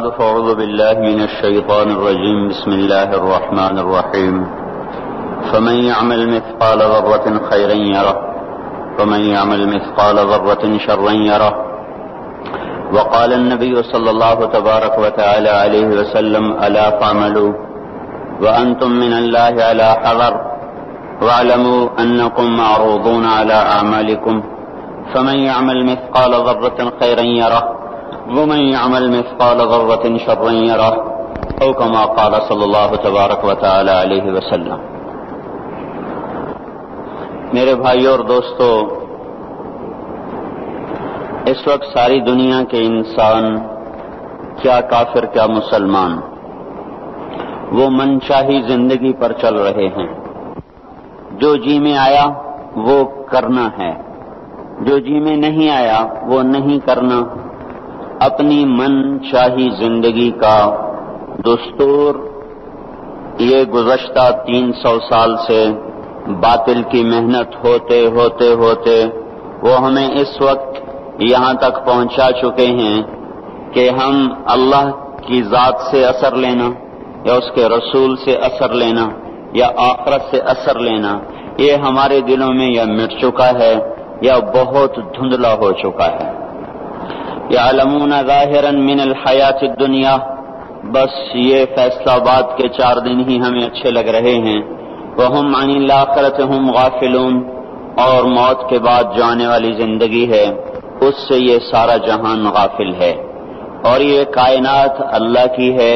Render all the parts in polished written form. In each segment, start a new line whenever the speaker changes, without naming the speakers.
فأعوذ بالله من الشيطان الرجيم. بسم الله الرحمن الرحيم. فمن يعمل مثقال ذرة خيرا يره ومن يعمل مثقال ذرة شرا يره. وقال النبي صلى الله تبارك وتعالى عليه وسلم: ألا فاعملوا وأنتم من الله على حذر واعلموا أنكم معروضون على أعمالكم فمن يعمل مثقال ذرة خيرا يره ومن يعمل مثقال ذرة شرا يره أو كما قال صلی اللہ تبارک و تعالی علیہ وسلم. میرے بھائیوں اور دوستو، اس وقت ساری دنیا کے انسان، کیا کافر کیا مسلمان، وہ منچاہی زندگی پر چل رہے ہیں. جو جی میں آیا وہ کرنا ہے، جو جی میں نہیں آیا وہ نہیں کرنا. اپنی من چاہی زندگی کا دستور یہ گزشتہ 300 سال سے باطل کی محنت ہوتے ہوتے ہوتے وہ ہمیں اس وقت یہاں تک پہنچا چکے ہیں کہ ہم اللہ کی ذات سے اثر لینا یا اس کے رسول سے اثر لینا یا آخرت سے اثر لینا، یہ ہمارے دلوں میں یا مٹ چکا ہے یا بہت دھندلا ہو چکا ہے. یعلمون ظاہرا من الحیات الدنیا، بس یہ فیصلہ باد کے 4 دن ہی ہمیں اچھے لگ رہے ہیں. وہم عن الآخرۃ ہم غافلون، اور موت کے بعد جو آنے والی زندگی ہے اس سے یہ سارا جہان غافل ہے. اور یہ کائنات اللہ کی ہے،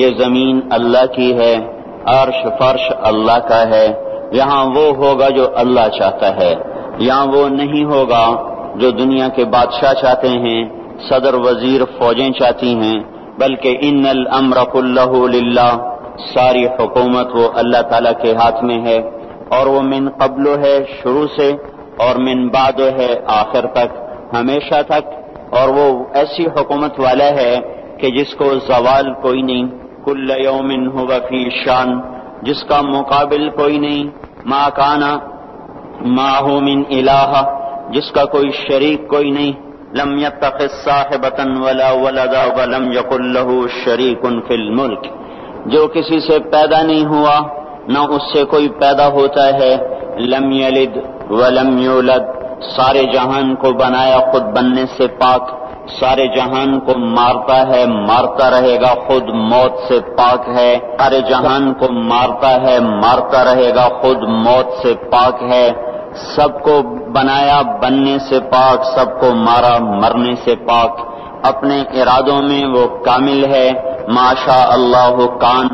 یہ زمین اللہ کی ہے، عرش فرش اللہ کا ہے. یہاں وہ ہوگا جو اللہ چاہتا ہے، یہاں وہ نہیں ہوگا جو دنیا کے بادشاہ چاہتے ہیں، صدر وزیر فوجیں چاہتی ہیں، بلکہ ان الامر کلہ للہ، ساری حکومت وہ اللہ تعالیٰ کے ہاتھ میں ہے. اور وہ من قبل ہے شروع سے، اور من بعد ہے آخر تک، ہمیشہ تک. اور وہ ایسی حکومت والا ہے کہ جس کو زوال کوئی نہیں. کل یوم هو فی شان، جس کا مقابل کوئی نہیں. ما کان معه من الہ، جس کا کوئی شریک کوئی نہیں. لم يتخذ صاحبة ولا ولدا ولم يكن له شریک فی الملک، جو کسی سے پیدا نہیں ہوا نہ اس سے کوئی پیدا ہوتا ہے. لم یلد ولم یولد، سارے جہان کو بنایا خود بننے سے پاک، سارے جہان کو مارتا ہے مارتا رہے گا، خود موت سے پاک ہے. سارے جہان کو مارتا ہے مارتا رہے گا، خود موت سے پاک ہے. سب کو بنایا بننے سے پاک، سب کو مارا مرنے سے پاک. اپنے ارادوں میں وہ کامل ہے. ما شاء اللہ کان،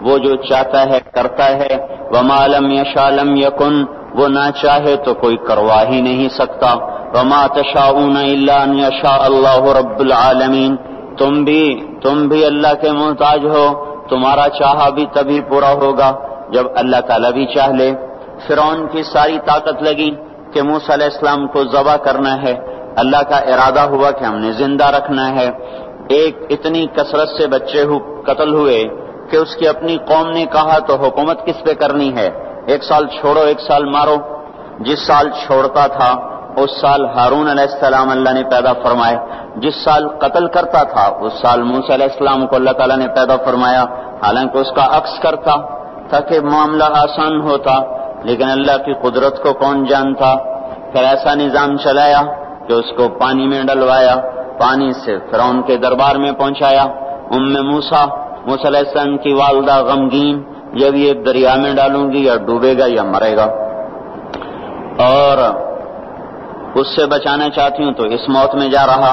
وہ جو چاہتا ہے کرتا ہے. وما لم یشاء لم یکن، وہ نہ چاہے تو کوئی کروا ہی نہیں سکتا. وما تشاءون الا ان یشاء اللہ رب العالمین، تم بھی اللہ کے محتاج ہو، تمہارا چاہا بھی تبھی پورا ہوگا جب اللہ تعالیٰ بھی چاہ لے. فرعون کی ساری طاقت لگی کہ موسیٰ علیہ السلام کو ذبح کرنا ہے، اللہ کا ارادہ ہوا کہ ہم نے زندہ رکھنا ہے. ایک اتنی کثرت سے بچے قتل ہوئے کہ اس کی اپنی قوم نے کہا تو حکومت کس پہ کرنی ہے، 1 سال چھوڑو 1 سال مارو. جس سال چھوڑتا تھا اس سال ہارون علیہ السلام اللہ نے پیدا فرمائے، جس سال قتل کرتا تھا اس سال موسیٰ علیہ السلام کو اللہ تعالیٰ نے پیدا فرمایا. حالانکہ اس کا عکس کرتا تاکہ معاملہ آسان ہوتا، لیکن اللہ کی قدرت کو کون جانتا. پھر ایسا نظام چلایا کہ اس کو پانی میں ڈلوایا، پانی سے فرعون کے دربار میں پہنچایا. موسیٰ علیہ السلام کی والدہ غمگین، جب یہ دریا میں ڈالوں گی یا ڈوبے گا یا مرے گا، اور اس سے بچانا چاہتی ہوں تو اس موت میں جا رہا.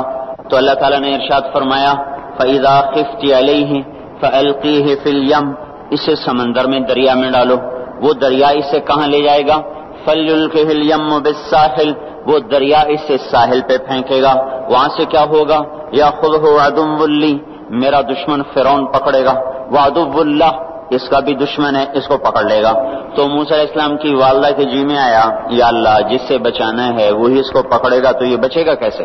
تو اللہ تعالیٰ نے ارشاد فرمایا: فَإِذَا خِفْتِ عَلَيْهِ فَأَلْقِيهِ فِي الْيَمِّ، اسے سمندر میں دریا میں ڈالو. وہ دریا اسے کہاں لے جائے گا؟ فَلْيُلْقِهِ الْيَمُّ بِالسَّاحِلِ، وہ دریا اسے ساحل پہ پھینکے گا. وہاں سے کیا ہوگا؟ يَأْخُذْهُ عَدُوٌّ لِّي، میرا دشمن فرعون پکڑے گا. وَعَدُوٌّ لَّهُ، اس کا بھی دشمن ہے، اس کو پکڑ لے گا. تو موسیٰ علیہ السلام کی والدہ کے جی میں آیا: یا اللہ، جس سے بچانا ہے وہی اس کو پکڑے گا تو یہ بچے گا کیسے؟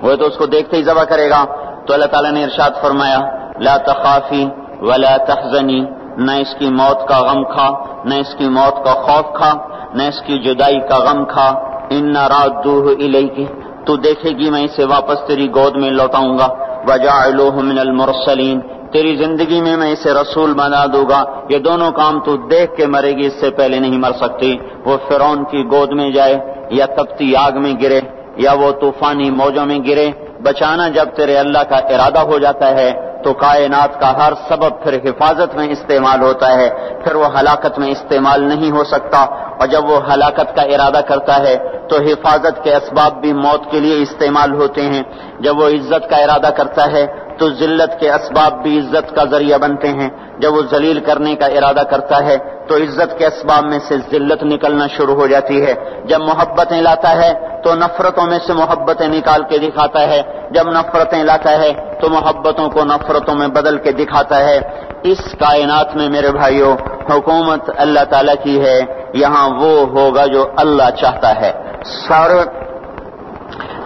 وہ تو اس کو دیکھتے ہی ذبح کرے گا. تو اللہ تعالیٰ نے ارشاد فرمایا: لا تخافی ولا تحزنی، نہ اس کی موت کا غم کھا، نہ اس کی موت کا خوف کھا، نہ اس کی جدائی کا غم کھا. انا رادوہ الیک، تو دیکھے گی میں اسے واپس تیری گود میں لوٹاؤں گا. وجعلوه من المرسلین، تیری زندگی میں اسے رسول بنا دوں گا۔ یہ دونوں کام تو دیکھ کے مرے گی، اس سے پہلے نہیں مر سکتی۔ وہ فرعون کی گود میں جائے، یا تپتی آگ میں گرے، یا وہ طوفانی موجوں میں گرے، بچانا جب تیرے اللہ کا ارادہ ہو جاتا ہے تو کائنات کا ہر سبب پھر حفاظت میں استعمال ہوتا ہے، پھر وہ ہلاکت میں استعمال نہیں ہو سکتا۔ اور جب وہ ہلاکت کا ارادہ کرتا ہے تو حفاظت کے اسباب بھی موت کے لیے استعمال ہوتے ہیں۔ جب وہ عزت کا ارادہ کرتا ہے تو ذلت کے اسباب بھی عزت کا ذریعہ بنتے ہیں۔ جب وہ ذلیل کرنے کا ارادہ کرتا ہے تو عزت کے اسباب میں سے ذلت نکلنا شروع ہو جاتی ہے۔ جب محبتیں لاتا ہے تو نفرتوں میں سے محبتیں نکال کے دکھاتا ہے، جب نفرتیں لاتا ہے تو محبتوں کو نفرتوں میں بدل کے دکھاتا ہے۔ اس کائنات میں میرے بھائیوں حکومت اللہ تعالیٰ کی ہے، یہاں وہ ہوگا جو اللہ چاہتا ہے۔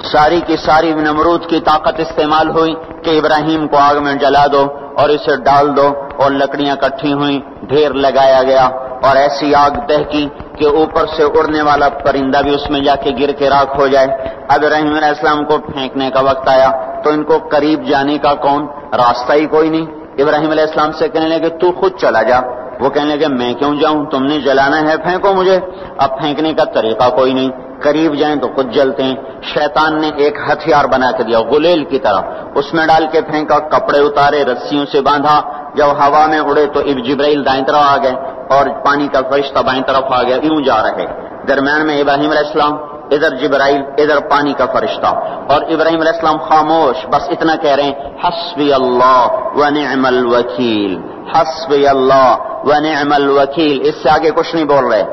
ساری کی ساری نمرود کی طاقت استعمال ہوئی کہ ابراہیم کو آگ میں جلا دو اور اسے ڈال دو، اور لکڑیاں کٹھی ہوئیں، ڈھیر لگایا گیا، اور ایسی آگ دہکی کہ اوپر سے اڑنے والا پرندہ بھی اس میں جا کے گر کے راکھ ہو جائے۔ اب ابراہیم علیہ السلام کو پھینکنے کا وقت آیا تو ان کو قریب جانے کا کون راستہ ہی کوئی نہیں۔ ابراہیم علیہ السلام سے کہنے لگے تو خود چلا جا، وہ کہنے لگے میں کیوں جاؤں، تم نے جلانا ہے پھینکو مجھے۔ اب پھینکنے کا طریقہ کوئی نہیں، قریب جائیں تو خود جلتے ہیں۔ شیطان نے ایک ہتھیار بنا کے دیا غلیل کی طرح، اس میں ڈال کے پھینکا، کپڑے اتارے، رسیوں سے باندھا، جب ہوا میں اڑے تو جبرائیل دائیں طرف آ گئے اور پانی کا فرشتہ بائیں طرف آ گیا، یوں جا رہے، درمیان میں ابراہیم علیہ السلام، ادھر جبرائیل، ادھر پانی کا فرشتہ، اور ابراہیم علیہ السلام خاموش، بس اتنا کہہ رہے ہیں حسبی اللہ ونعم الوکیل، حسبی اللہ ونعم الوکیل، اس سے آگے کچھ نہیں بول رہے۔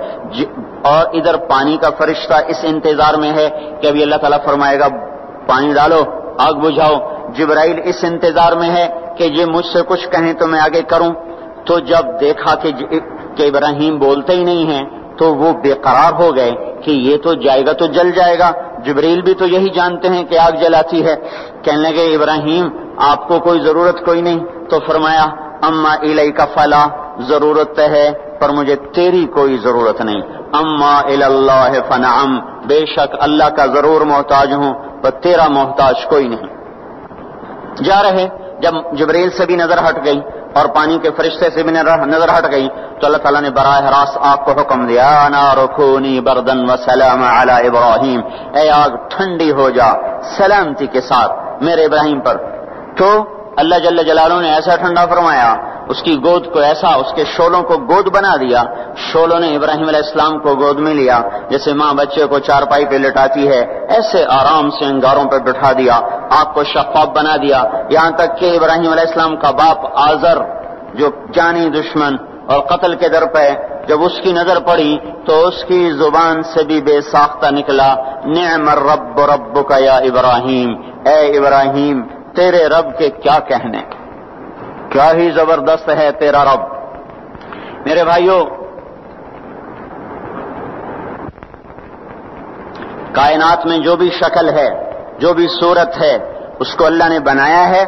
اور ادھر پانی کا فرشتہ اس انتظار میں ہے کہ ابھی اللہ تعالیٰ فرمائے گا پانی ڈالو، آگ بجھاؤ۔ جبرائیل اس انتظار میں ہے کہ یہ مجھ سے کچھ کہیں تو میں آگے کروں۔ تو جب دیکھا کہ ابراہیم بولتے ہی نہیں ہیں تو وہ بے قرار ہو گئے کہ یہ تو جائے گا تو جل جائے گا، جبرائیل بھی تو یہی جانتے ہیں کہ آگ جلاتی ہے۔ کہنے لگے ابراہیم آپ کو کوئی ضرورت کوئی نہیں، تو فرمایا اما الیک فلا، ضرورت ہے پر مجھے تیری کوئی ضرورت نہیں، اما الی اللہ فنعم، بے شک اللہ کا ضرور محتاج ہوں پر تیرا محتاج کوئی نہیں۔ جا رہے، جب جبرائیل سے بھی نظر ہٹ گئی اور پانی کے فرشتے سے بھی نظر ہٹ گئی تو اللہ تعالیٰ نے براہ راست آگ کو حکم دیا نار کونی بردن وسلام علی ابراہیم، اے آگ ٹھنڈی ہو جا سلامتی کے ساتھ میرے ابراہیم پر۔ تو اللہ جل جلالہ نے ایسا ٹھنڈا فرمایا، اس کی گود کو ایسا، اس کے شولوں کو گود بنا دیا، شولوں نے ابراہیم علیہ السلام کو گود میں لیا، جیسے ماں بچے کو چارپائی پہ لٹاتی ہے ایسے آرام سے انگاروں پہ بٹھا دیا، آگ کو شفاف بنا دیا، یہاں تک کہ ابراہیم علیہ السلام کا باپ آزر جو جانی دشمن اور قتل کے در پہ، جب اس کی نظر پڑی تو اس کی زبان سے بھی بے ساختہ نکلا نعم الرب ربک یا ابراہیم، اے ابراہیم تیرے رب کے کیا کہنے، کیا ہی زبردست ہے تیرا رب۔ میرے بھائیوں، کائنات میں جو بھی شکل ہے، جو بھی صورت ہے، اس کو اللہ نے بنایا ہے،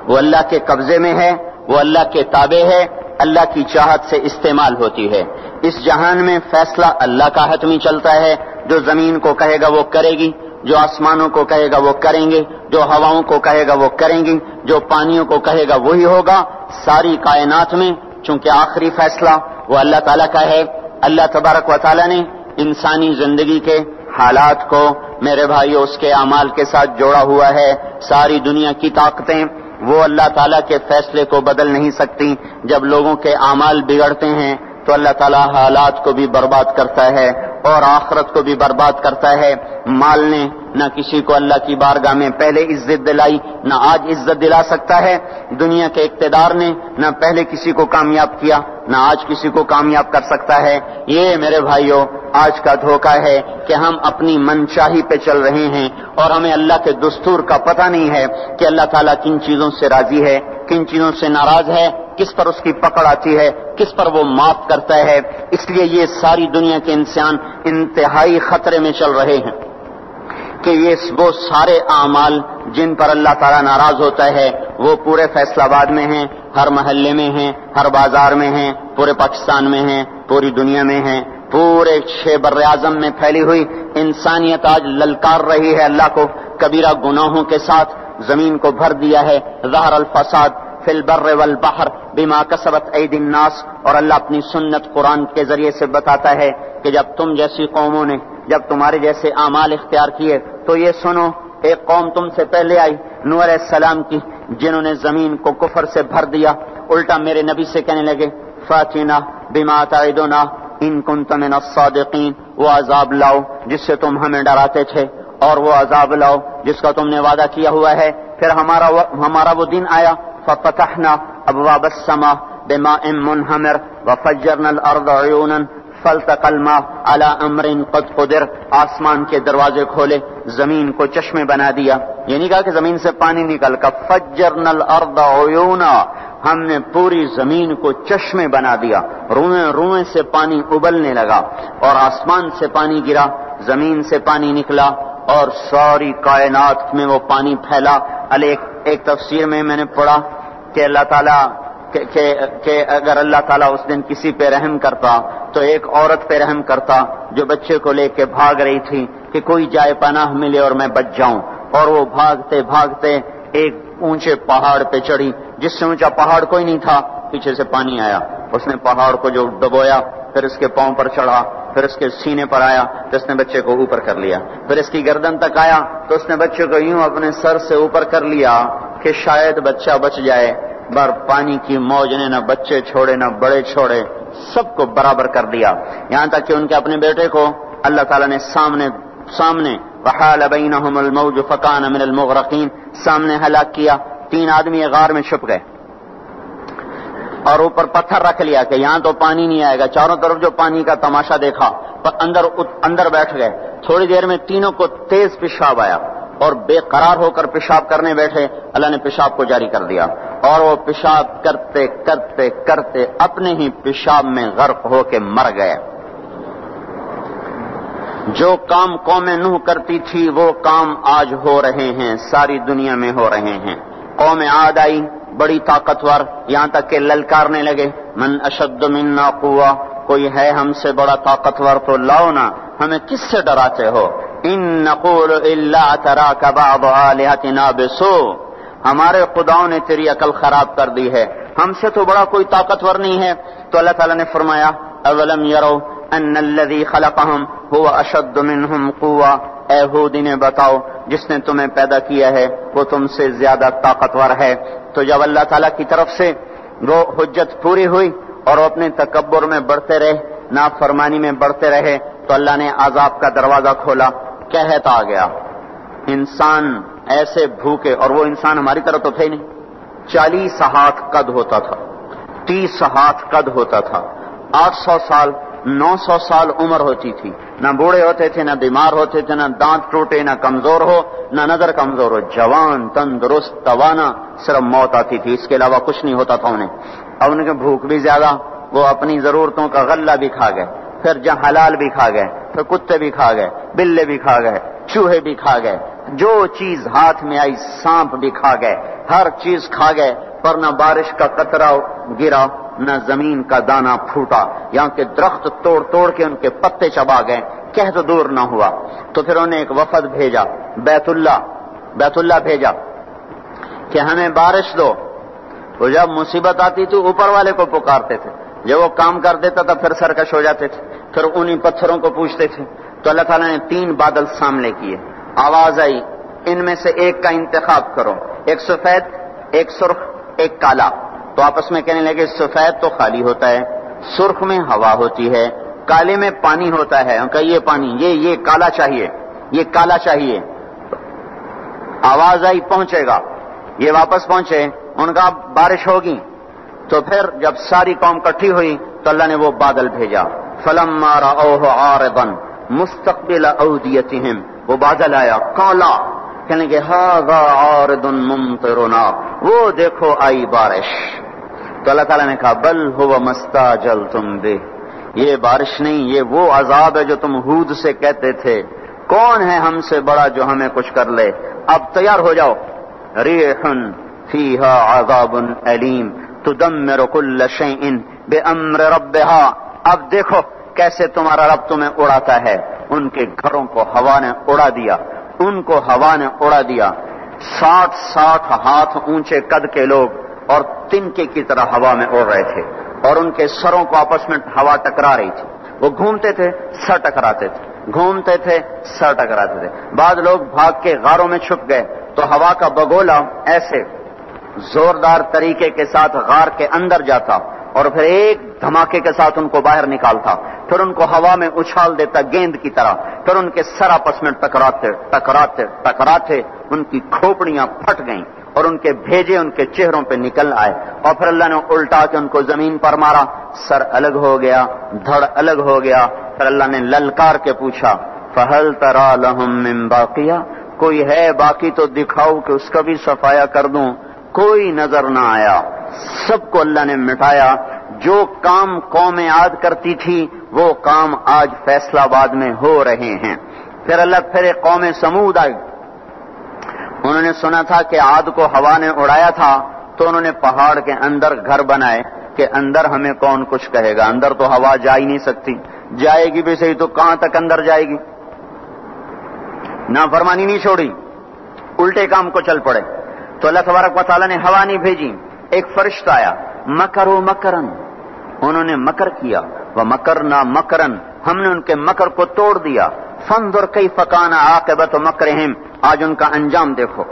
وہ اللہ کے قبضے میں ہے، وہ اللہ کے تابع ہے، اللہ کی چاہت سے استعمال ہوتی ہے۔ اس جہان میں فیصلہ اللہ کا حتمی چلتا ہے، جو زمین کو کہے گا وہ کرے گی، جو آسمانوں کو کہے گا وہ کریں گے، جو ہواؤں کو کہے گا وہ کریں گی، جو پانیوں کو کہے گا وہی ہوگا۔ ساری کائنات میں چونکہ آخری فیصلہ وہ اللہ تعالیٰ کا ہے، اللہ تبارک و تعالیٰ نے انسانی زندگی کے حالات کو میرے بھائیو اس کے اعمال کے ساتھ جوڑا ہوا ہے۔ ساری دنیا کی طاقتیں وہ اللہ تعالیٰ کے فیصلے کو بدل نہیں سکتی۔ جب لوگوں کے اعمال بگڑتے ہیں تو اللہ تعالیٰ حالات کو بھی برباد کرتا ہے اور آخرت کو بھی برباد کرتا ہے۔ مال نے نہ کسی کو اللہ کی بارگاہ میں پہلے عزت دلائی، نہ آج عزت دلا سکتا ہے۔ دنیا کے اقتدار نے نہ پہلے کسی کو کامیاب کیا، نہ آج کسی کو کامیاب کر سکتا ہے۔ یہ میرے بھائیوں آج کا دھوکہ ہے کہ ہم اپنی منشاہی پہ چل رہے ہیں اور ہمیں اللہ کے دستور کا پتہ نہیں ہے کہ اللہ تعالیٰ کن چیزوں سے راضی ہے، کن چیزوں سے ناراض ہے، کس پر اس کی پکڑ آتی ہے، کس پر وہ معاف کرتا ہے۔ اس لیے یہ ساری دنیا کے انسان انتہائی خطرے میں چل رہے ہیں کہ یہ وہ سارے اعمال جن پر اللہ تعالیٰ ناراض ہوتا ہے وہ پورے فیصل آباد میں ہیں، ہر محلے میں ہیں، ہر بازار میں ہیں، پورے پاکستان میں ہیں، پوری دنیا میں ہیں، پورے 6 بر اعظم میں پھیلی ہوئی انسانیت آج للکار رہی ہے اللہ کو کبیرہ گناہوں کے ساتھ۔ زمین کو بھر دیا ہے. ظہر الفساد فی البر والبحر بما کسبت ایدی الناس. اور اللہ اپنی سنت قرآن کے ذریعے سے بتاتا ہے کہ جب تم جیسی قوموں نے جب تمہارے جیسے اعمال اختیار کیے تو یہ سنو ایک قوم تم سے پہلے آئی نوح علیہ السلام کی جنہوں نے زمین کو کفر سے بھر دیا. الٹا میرے نبی سے کہنے لگے فاتنا بما تعدنا ان کنت من الصادقین. وہ عذاب لاؤ جس سے تم ہمیں ڈراتے تھے اور وہ عذاب لاؤ جس کا تم نے وعدہ کیا ہوا ہے. پھر ہمارا وہ دن آیا ففتحنا ابواب السماء بماء منہمر وفجرنا الارض عیونا فالتقى الماء على امر قد قدر. آسمان کے دروازے کھولے زمین کو چشمے بنا دیا. یہ نہیں کہا کہ زمین سے پانی نکل کر فجرنا الارض عیونا ہم نے پوری زمین کو چشمے بنا دیا. روئیں روئیں سے پانی ابلنے لگا اور آسمان سے پانی گرا زمین سے پانی نکلا اور ساری کائنات میں وہ پانی پھیلا. ایک تفسیر میں نے پڑھا کہ اللہ تعالیٰ کہ اگر اللہ تعالیٰ اس دن کسی پہ رحم کرتا تو ایک عورت پہ رحم کرتا جو بچے کو لے کے بھاگ رہی تھی کہ کوئی جائے پناہ ملے اور میں بچ جاؤں. اور وہ بھاگتے بھاگتے ایک اونچے پہاڑ پہ چڑھی جس سے اونچا پہاڑ کوئی نہیں تھا. پیچھے سے پانی آیا اس نے پہاڑ کو جو ڈبویا پھر اس کے پاؤں پر چڑھا پھر اس کے سینے پر آیا تو اس نے بچے کو اوپر کر لیا. پھر اس کی گردن تک آیا تو اس نے بچے کو یوں اپنے سر سے اوپر کر لیا کہ شاید بچہ بچ جائے. بار پانی کی موج نے نہ بچے چھوڑے نہ بڑے چھوڑے سب کو برابر کر دیا. یہاں تک کہ ان کے اپنے بیٹے کو اللہ تعالیٰ نے سامنے وحال بینہم الموج فکان من المغرقین سامنے ہلاک کیا. 3 آدمی غار میں چھپ گئے اور اوپر پتھر رکھ لیا کہ یہاں تو پانی نہیں آئے گا. چاروں طرف جو پانی کا تماشا دیکھا پر اندر بیٹھ گئے. تھوڑی دیر میں تینوں کو تیز پیشاب آیا اور بے قرار ہو کر پیشاب کرنے بیٹھے. اللہ نے پیشاب کو جاری کر دیا اور وہ پیشاب کرتے کرتے کرتے اپنے ہی پیشاب میں غرق ہو کے مر گئے. جو کام قوم نوح کرتی تھی وہ کام آج ہو رہے ہیں ساری دنیا میں ہو رہے ہیں. قوم عاد آئی بڑی طاقتور یہاں تک کہ للکارنے لگے من اشد منا قوہ کوئی ہے ہم سے بڑا طاقتور تو لاؤ نا ہمیں کس سے ڈراتے ہو. ان نقول الا تراک بعض آلہتنا بسوء ہمارے خداؤں نے تیری عقل خراب کر دی ہے ہم سے تو بڑا کوئی طاقتور نہیں ہے. تو اللہ تعالیٰ نے فرمایا اولم یرو ان الذی خلقہم هو اشد منہم قوہ. اے ہود انہیں بتاؤ جس نے تمہیں پیدا کیا ہے وہ تم سے زیادہ طاقتور ہے. تو جب اللہ تعالیٰ کی طرف سے وہ حجت پوری ہوئی اور وہ اپنے تکبر میں بڑھتے رہے نافرمانی میں بڑھتے رہے تو اللہ نے عذاب کا دروازہ کھولا. قحط آ گیا. انسان ایسے بھوکے اور وہ انسان ہماری طرح تو تھے نہیں. 40 ہاتھ قد ہوتا تھا 30 ہاتھ قد ہوتا تھا. 800 سال 900 سال عمر ہوتی تھی. نہ بوڑھے ہوتے تھے نہ بیمار ہوتے تھے نہ دانت ٹوٹے نہ کمزور ہو نہ نظر کمزور ہو. جوان تندرست توانا صرف موت آتی تھی اس کے علاوہ کچھ نہیں ہوتا تھا انہیں. اب ان کے بھوک بھی زیادہ وہ اپنی ضرورتوں کا غلہ بھی کھا گئے پھر جہاں حلال بھی کھا گئے پھر کتے بھی کھا گئے بلے بھی کھا گئے چوہے بھی کھا گئے جو چیز ہاتھ میں آئی سانپ بھی کھا گئے ہر چیز کھا گئے پر نہ بارش کا قطرہ گرا نہ زمین کا دانہ پھوٹا. یہاں کے درخت توڑ توڑ کے ان کے پتے چبا گئے قحط دور نہ ہوا. تو پھر انہوں نے ایک وفد بھیجا بیت اللہ بھیجا کہ ہمیں بارش دو. وہ جب مصیبت آتی تو اوپر والے کو پکارتے تھے جب وہ کام کر دیتا تھا پھر سرکش ہو جاتے تھے پھر انہی پتھروں کو پوچھتے تھے. تو اللہ تعالیٰ نے 3 بادل سامنے کیے. آواز آئی ان میں سے ایک کا انتخاب کرو ایک سفید ایک سرخ ایک کالا. تو آپس میں کہنے لگے سفید تو خالی ہوتا ہے سرخ میں ہوا ہوتی ہے کالے میں پانی ہوتا ہے. ان کا یہ پانی یہ کالا چاہیے یہ کالا چاہیے. آواز آئی پہنچے گا یہ واپس پہنچے ان کا بارش ہوگی. تو پھر جب ساری قوم کٹھی ہوئی تو اللہ نے وہ بادل بھیجا. فلما رأوه عارضا مستقبل اودیتهم وہ بادل آیا کالا کہنے کہ ھذا عارض ممطرنا وہ دیکھو آئی بارش. تو اللہ تعالیٰ نے کہا بل هو ما استعجلتم به یہ بارش نہیں یہ وہ عذاب ہے جو تم ہود سے کہتے تھے. کون ہے ہم سے بڑا جو ہمیں کچھ کر لے. اب تیار ہو جاؤ. ریح فیہا عذاب علیم تدمر کل شیء بامر ربها. اب دیکھو کیسے تمہارا رب تمہیں اڑاتا ہے. ان کے گھروں کو ہوا نے اڑا دیا 60 ہاتھ اونچے قد کے لوگ اور تنکے کی طرح ہوا میں اڑ رہے تھے، اور ان کے سروں کو آپس میں ہوا ٹکرا رہی تھی. وہ گھومتے تھے، سر ٹکراتے تھے، گھومتے تھے، سر ٹکراتے تھے. بعض لوگ بھاگ کے غاروں میں چھپ گئے تو ہوا کا بگولا ایسے زوردار طریقے کے ساتھ غار کے اندر جاتا اور پھر ایک دھماکے کے ساتھ ان کو باہر نکالتا، پھر ان کو ہوا میں اچھال دیتا گیند کی طرح، پھر ان کے سر آپس میں ٹکراتے ان کی کھوپڑیاں پھٹ گئیں اور ان کے بھیجے ان کے چہروں پہ نکل آئے، اور پھر اللہ نے الٹا کے ان کو زمین پر مارا، سر الگ ہو گیا، دھڑ الگ ہو گیا. پھر اللہ نے للکار کے پوچھا فَهَلْ تَرَى لَهُم مِّن بَاقِيَةٍ، کوئی ہے باقی تو دکھاؤ کہ اس کا بھی صفایا کر دوں. کوئی نظر نہ آیا، سب کو اللہ نے مٹایا. جو کام قوم عاد کرتی تھی وہ کام آج فیصلہ آباد میں ہو رہے ہیں. پھر ایک قوم سمود آئی. انہوں نے سنا تھا کہ عاد کو ہوا نے اڑایا تھا تو انہوں نے پہاڑ کے اندر گھر بنائے کہ اندر ہمیں کون کچھ کہے گا، اندر تو ہوا جا ہی نہیں سکتی، جائے گی بھی صحیح تو کہاں تک اندر جائے گی. نافرمانی نہیں چھوڑی، الٹے کام کو چل پڑے. تو اللہ تبارک و تعالیٰ نے ہوا نہیں بھیجی، ایک فرشتہ آیا. مکروا مکرن، انہوں نے مکر کیا. ومکرنا مکرن، ہم نے ان کے مکر کو توڑ دیا. فانظر کیف کان عاقبۃ مکرہم، آج ان کا انجام دیکھو.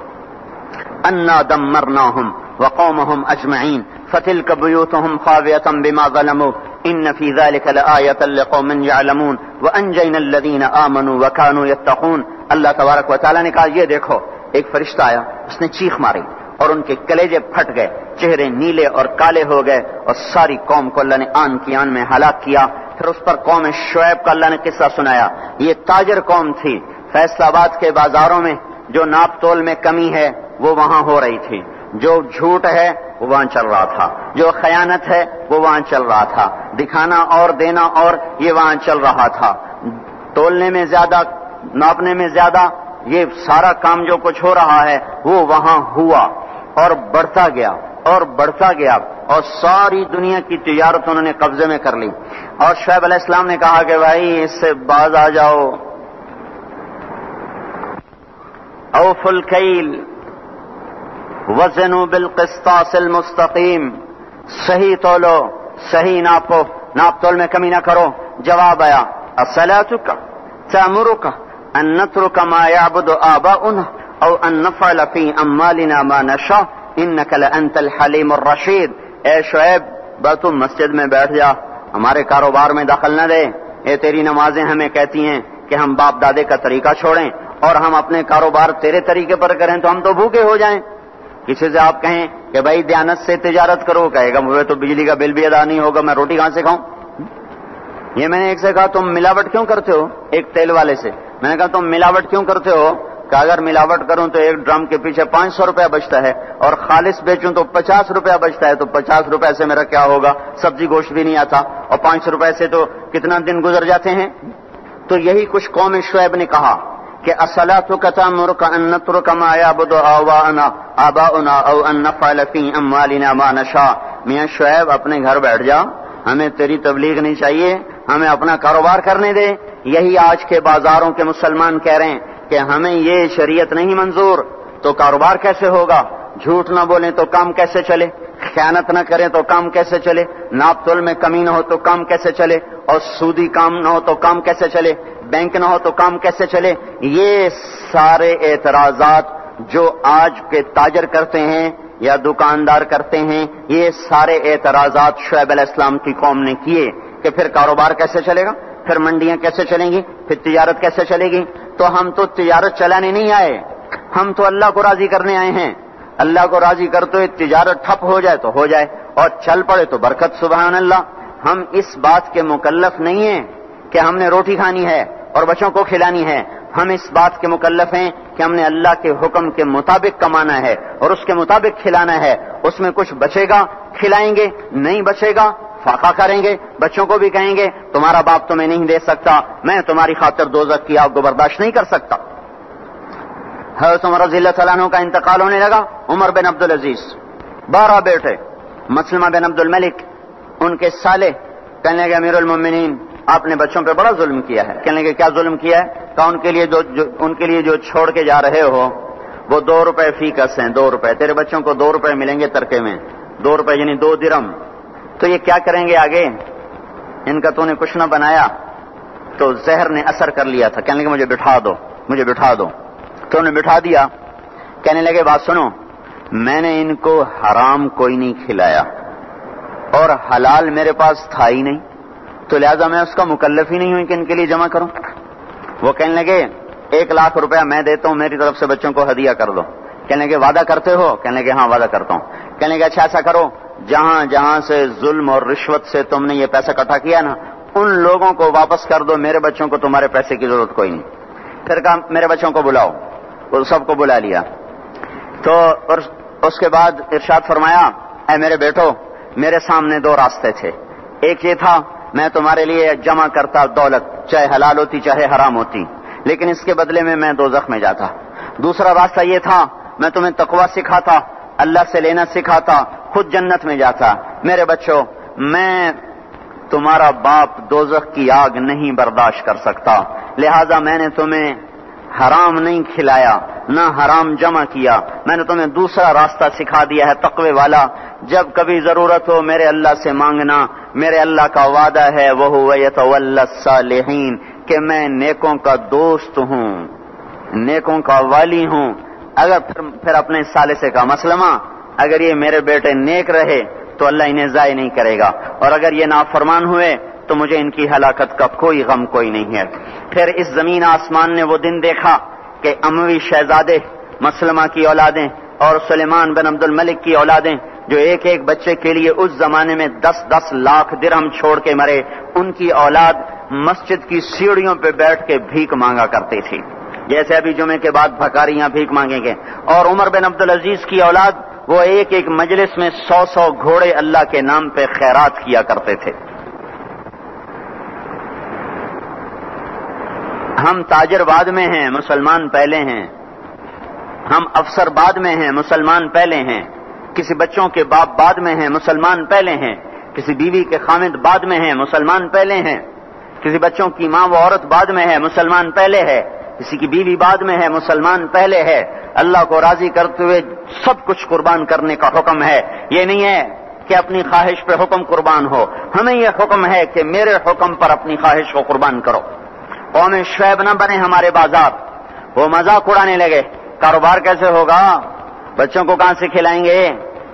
انا دمرناہم وقومہم اجمعین فتلک بیوتہم خاویۃ بما ظلموا ان فی ذلک لآیۃ لقوم یعلمون وانجینا الذین آمنوا وکانوا یتقون. اللہ تبارک و تعالیٰ نے کہا یہ دیکھو، ایک فرشتہ آیا، اس نے چیخ ماری اور ان کے کلیجے پھٹ گئے، چہرے نیلے اور کالے ہو گئے، اور ساری قوم کو اللہ نے آن کی آن میں ہلاک کیا. پھر اس پر قوم شعیب کا اللہ نے قصہ سنایا. یہ تاجر قوم تھی، فیصل آباد کے بازاروں میں جو ناپ تول میں کمی ہے وہ وہاں ہو رہی تھی، جو جھوٹ ہے وہ وہاں چل رہا تھا، جو خیانت ہے وہ وہاں چل رہا تھا، دکھانا اور دینا اور یہ وہاں چل رہا تھا. تولنے میں زیادہ، ناپنے میں زیادہ، یہ سارا کام جو کچھ ہو رہا ہے وہ وہاں ہوا اور بڑھتا گیا اور بڑھتا گیا، اور ساری دنیا کی تجارت انہوں نے قبضے میں کر لی. اور شعیب علیہ السلام نے کہا کہ بھائی اس سے باز آ جاؤ. اوفوا الکیل وزنوا بالقسطاس المستقیم، صحیح تولو، صحیح ناپو، ناپ تول میں کمی نہ کرو. جواب آیا اصلاتک تأمرک ان نترک ما یعبد آباؤنا او ان نفعل فی اموالنا ما نشاء انک لانت الحلیم الرشید. اے شعیب بس تم مسجد میں بیٹھ جا، ہمارے کاروبار میں دخل نہ دے. اے تیری نمازیں ہمیں کہتی ہیں کہ ہم باپ دادے کا طریقہ چھوڑیں اور ہم اپنے کاروبار تیرے طریقے پر کریں تو ہم تو بھوکے ہو جائیں. کسی سے آپ کہیں کہ بھائی دیانت سے تجارت کرو، کہے گا مجھے تو بجلی کا بل بھی ادا نہیں ہوگا، میں روٹی کہاں سے کھاؤں. یہ میں نے ایک سے کہا تم ملاوٹ کیوں کرتے ہو، ایک تیل والے سے میں نے کہا تم ملاوٹ کیوں کرتے ہو، کہ اگر ملاوٹ کروں تو ایک ڈرم کے پیچھے 500 روپیہ بچتا ہے اور خالص بیچوں تو 50 روپیہ بچتا ہے، تو 50 روپے سے میرا کیا ہوگا، سبزی گوشت بھی نہیں آتا، اور 500 روپے سے تو کتنا دن گزر جاتے ہیں. تو یہی کچھ قوم شعیب نے کہا کہ اصلاتک تأمرک ان نترک ما یعبد آباؤنا او ان نفعل فی اموالنا ما نشاء. میاں شعیب اپنے گھر بیٹھ جا، ہمیں تیری تبلیغ نہیں چاہیے، ہمیں اپنا کاروبار کرنے دے. یہی آج کے بازاروں کے مسلمان کہہ رہے ہیں کہ ہمیں یہ شریعت نہیں منظور، تو کاروبار کیسے ہوگا، جھوٹ نہ بولیں تو کام کیسے چلے، خیانت نہ کریں تو کام کیسے چلے، ناپ تول میں کمی نہ ہو تو کام کیسے چلے، اور سودی کام نہ ہو تو کام کیسے چلے، بینک نہ ہو تو کام کیسے چلے. یہ سارے اعتراضات جو آج کے تاجر کرتے ہیں یا دکاندار کرتے ہیں، یہ سارے اعتراضات شعیب علیہ السلام کی قوم نے کیے کہ پھر کاروبار کیسے چلے گا، پھر منڈیاں کیسے چلیں گی، پھر تجارت کیسے چلے گی. تو ہم تو تجارت چلانے نہیں آئے، ہم تو اللہ کو راضی کرنے آئے ہیں. اللہ کو راضی کرتے ہوئے تجارت ٹھپ ہو جائے تو ہو جائے اور چل پڑے تو برکت. سبحان اللہ. ہم اس بات کے مکلف نہیں ہیں کہ ہم نے روٹی کھانی ہے اور بچوں کو کھلانی ہے. ہم اس بات کے مکلف ہیں کہ ہم نے اللہ کے حکم کے مطابق کمانا ہے اور اس کے مطابق کھلانا ہے. اس میں کچھ بچے گا کھلائیں گے، نہیں بچے گا فاقہ کریں گے. بچوں کو بھی کہیں گے تمہارا باپ تمہیں نہیں دے سکتا، میں تمہاری خاطر دوزخ کی آگ کو برداشت نہیں کر سکتا. حضرت عمر رضی اللہ تعالیٰ عنہ کا انتقال ہونے لگا. عمر بن عبدالعزیز 12 بیٹے، مسلمہ بن عبد الملک ان کے سالے. کہنے لگے امیر المومنین آپ نے بچوں پہ بڑا ظلم کیا ہے. کہنے لگے کیا ظلم کیا ہے؟ کہا ان کے لیے جو چھوڑ کے جا رہے ہو وہ 2 روپے فیکس ہیں، 2 روپے تیرے بچوں کو 2 روپے ملیں گے ترکے میں، 2 روپے یعنی 2 درہم، تو یہ کیا کریں گے آگے؟ ان کا تو نے کچھ نہ بنایا، تو زہر نے اثر کر لیا تھا، کہنے لگے مجھے بٹھا دو، مجھے بٹھا دو، تو انہیں بٹھا دیا، کہنے لگے بات سنو، میں نے ان کو حرام کوئی نہیں کھلایا اور حلال میرے پاس تھا ہی نہیں، تو لہذا میں اس کا مکلف ہی نہیں ہوں کہ ان کے لیے جمع کروں۔ وہ کہنے لگے 1 لاکھ روپیہ میں دیتا ہوں، میری طرف سے بچوں کو ہدیہ کر دو۔ کہنے لگے وعدہ کرتے ہو؟ کہنے لگے ہاں وعدہ کرتا ہوں۔ کہنے لگے اچھا ایسا کرو، جہاں جہاں سے ظلم اور رشوت سے تم نے یہ پیسہ اکٹھا کیا نا، ان لوگوں کو واپس کر دو، میرے بچوں کو تمہارے پیسے کی ضرورت کوئی نہیں۔ پھر کہا میرے بچوں کو بلاؤ، وہ سب کو بلا لیا، تو اس کے بعد ارشاد فرمایا اے میرے بیٹو، میرے سامنے 2 راستے تھے، ایک یہ تھا میں تمہارے لیے جمع کرتا دولت، چاہے حلال ہوتی چاہے حرام ہوتی، لیکن اس کے بدلے میں دوزخ میں جاتا۔ دوسرا راستہ یہ تھا میں تمہیں تقویٰ سکھاتا، اللہ سے لینا سکھاتا، خود جنت میں جاتا۔ میرے بچوں، میں تمہارا باپ دوزخ کی آگ نہیں برداشت کر سکتا، لہذا میں نے تمہیں حرام نہیں کھلایا نہ حرام جمع کیا، میں نے تمہیں دوسرا راستہ سکھا دیا ہے تقوی والا، جب کبھی ضرورت ہو میرے اللہ سے مانگنا، میرے اللہ کا وعدہ ہے وَهُوَ يَتَوَلَّى الصَّالِحِينَ کہ میں نیکوں کا دوست ہوں، نیکوں کا والی ہوں۔ اگر پھر اپنے ثالثے کا مسلمہ، اگر یہ میرے بیٹے نیک رہے تو اللہ انہیں ضائع نہیں کرے گا، اور اگر یہ نافرمان ہوئے تو مجھے ان کی ہلاکت کا کوئی غم کوئی نہیں ہے۔ پھر اس زمین آسمان نے وہ دن دیکھا کہ اموی شہزادے مسلمہ کی اولادیں اور سلیمان بن عبد الملک کی اولادیں جو ایک ایک بچے کے لیے اس زمانے میں 10-10 لاکھ درہم چھوڑ کے مرے، ان کی اولاد مسجد کی سیڑھیوں پہ بیٹھ کے بھیک مانگا کرتی تھی، جیسے ابھی جمعے کے بعد بھکاریاں بھیک مانگیں گے۔ اور عمر بن عبدالعزیز کی اولاد وہ ایک ایک مجلس میں 100 گھوڑے اللہ کے نام پہ خیرات کیا کرتے تھے۔ ہم تاجر بعد میں ہیں، مسلمان پہلے ہیں، ہم افسر بعد میں ہیں، مسلمان پہلے ہیں، کسی بچوں کے باپ بعد میں ہیں، مسلمان پہلے ہیں، کسی بیوی کے خامد بعد میں ہیں، مسلمان پہلے ہیں، کسی بچوں کی ماں و عورت بعد میں ہے، مسلمان پہلے ہے، کسی کی بیوی بعد میں ہے، مسلمان پہلے ہے۔ اللہ کو راضی کرتے ہوئے سب کچھ قربان کرنے کا حکم ہے، یہ نہیں ہے کہ اپنی خواہش پہ حکم قربان ہو، ہمیں یہ حکم ہے کہ میرے حکم پر اپنی خواہش کو قربان کرو۔ قوم شعیب نہ بنے ہمارے بازار، وہ مذاق اڑانے لگے، کاروبار کیسے ہوگا، بچوں کو کہاں سے کھلائیں گے،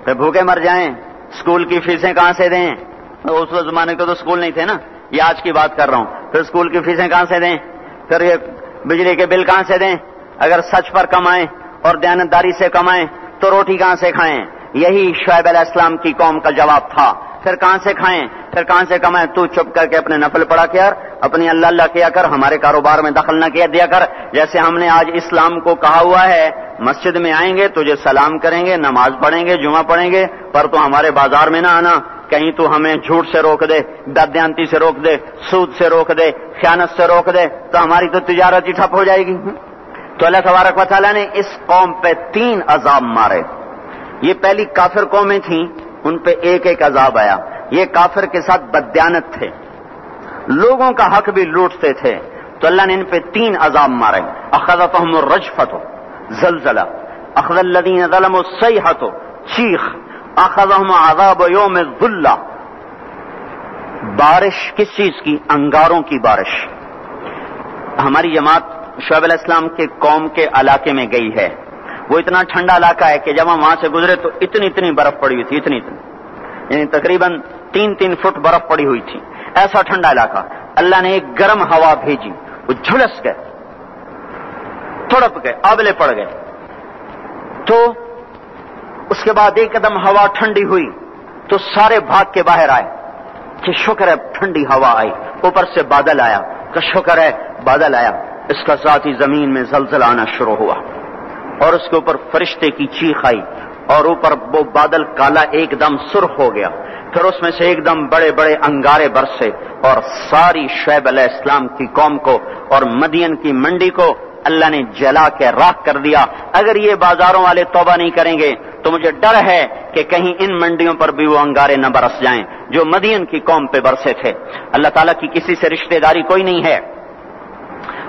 پھر بھوکے مر جائیں، اسکول کی فیسیں کہاں سے دیں، اس زمانے کے تو اسکول نہیں تھے نا، یہ آج کی بات کر رہا ہوں، پھر اسکول کی فیسیں کہاں سے دیں، پھر یہ بجلی کے بل کہاں سے دیں، اگر سچ پر کمائیں اور دیانتداری سے کمائیں تو روٹی کہاں سے کھائیں، یہی شعیب علیہ السلام کی قوم کا جواب تھا۔ پھر کہاں سے کھائیں، پھر کہاں سے کمائیں، تو چپ کر کے اپنے نفل پڑھا کر، اپنی اللہ اللہ کیا کر، ہمارے کاروبار میں دخل نہ کیا دیا کر، جیسے ہم نے آج اسلام کو کہا ہوا ہے مسجد میں آئیں گے تجھے سلام کریں گے، نماز پڑھیں گے، جمعہ پڑھیں گے، پر تو ہمارے بازار میں نہ آنا، کہیں تو ہمیں جھوٹ سے روک دے، بددیانتی سے روک دے، سود سے روک دے، خیانت سے روک دے، تو ہماری تو تجارت ہی ٹھپ ہو جائے گی۔ تو اللہ تبارک و تعالیٰ نے اس قوم پہ 3 عذاب مارے۔ یہ پہلی کافر قومیں تھیں، ان پہ ایک ایک عذاب آیا۔ یہ کافر کے ساتھ بددیانت تھے، لوگوں کا حق بھی لوٹتے تھے، تو اللہ نے ان پہ 3 عذاب مارے۔ اخذتهم الرجفۃ، زلزلہ، اخذ الذین ظلموا الصیحۃ، چیخ، اخذهم عذاب یوم الظلہ، بارش کس چیز کی؟ انگاروں کی بارش۔ ہماری جماعت شعیب علیہ السلام کے قوم کے علاقے میں گئی ہے، وہ اتنا ٹھنڈا علاقہ ہے کہ جب ہم وہاں سے گزرے تو اتنی برف پڑی ہوئی تھی، اتنی یعنی تقریباً 3 فٹ برف پڑی ہوئی تھی، ایسا ٹھنڈا علاقہ۔ اللہ نے ایک گرم ہوا بھیجی، وہ جھلس گئے، تڑپ گئے، آبلے پڑ گئے، تو اس کے بعد ایک قدم ہوا ٹھنڈی ہوئی تو سارے بھاگ کے باہر آئے کہ شکر ہے ٹھنڈی ہوا آئی، اوپر سے بادل آیا کہ شکر ہے بادل آیا، اس کا ساتھ ہی زمین میں زلزلہ آنا شروع ہوا، اور اس کے اوپر فرشتے کی چیخ آئی، اور اوپر وہ بادل کالا ایک دم سرخ ہو گیا، پھر اس میں سے ایک دم بڑے بڑے انگارے برسے، اور ساری شعیب علیہ السلام کی قوم کو اور مدین کی منڈی کو اللہ نے جلا کے راکھ کر دیا۔ اگر یہ بازاروں والے توبہ نہیں کریں گے تو مجھے ڈر ہے کہ کہیں ان منڈیوں پر بھی وہ انگارے نہ برس جائیں جو مدین کی قوم پہ برسے تھے۔ اللہ تعالیٰ کی کسی سے رشتہ داری کوئی نہیں ہے،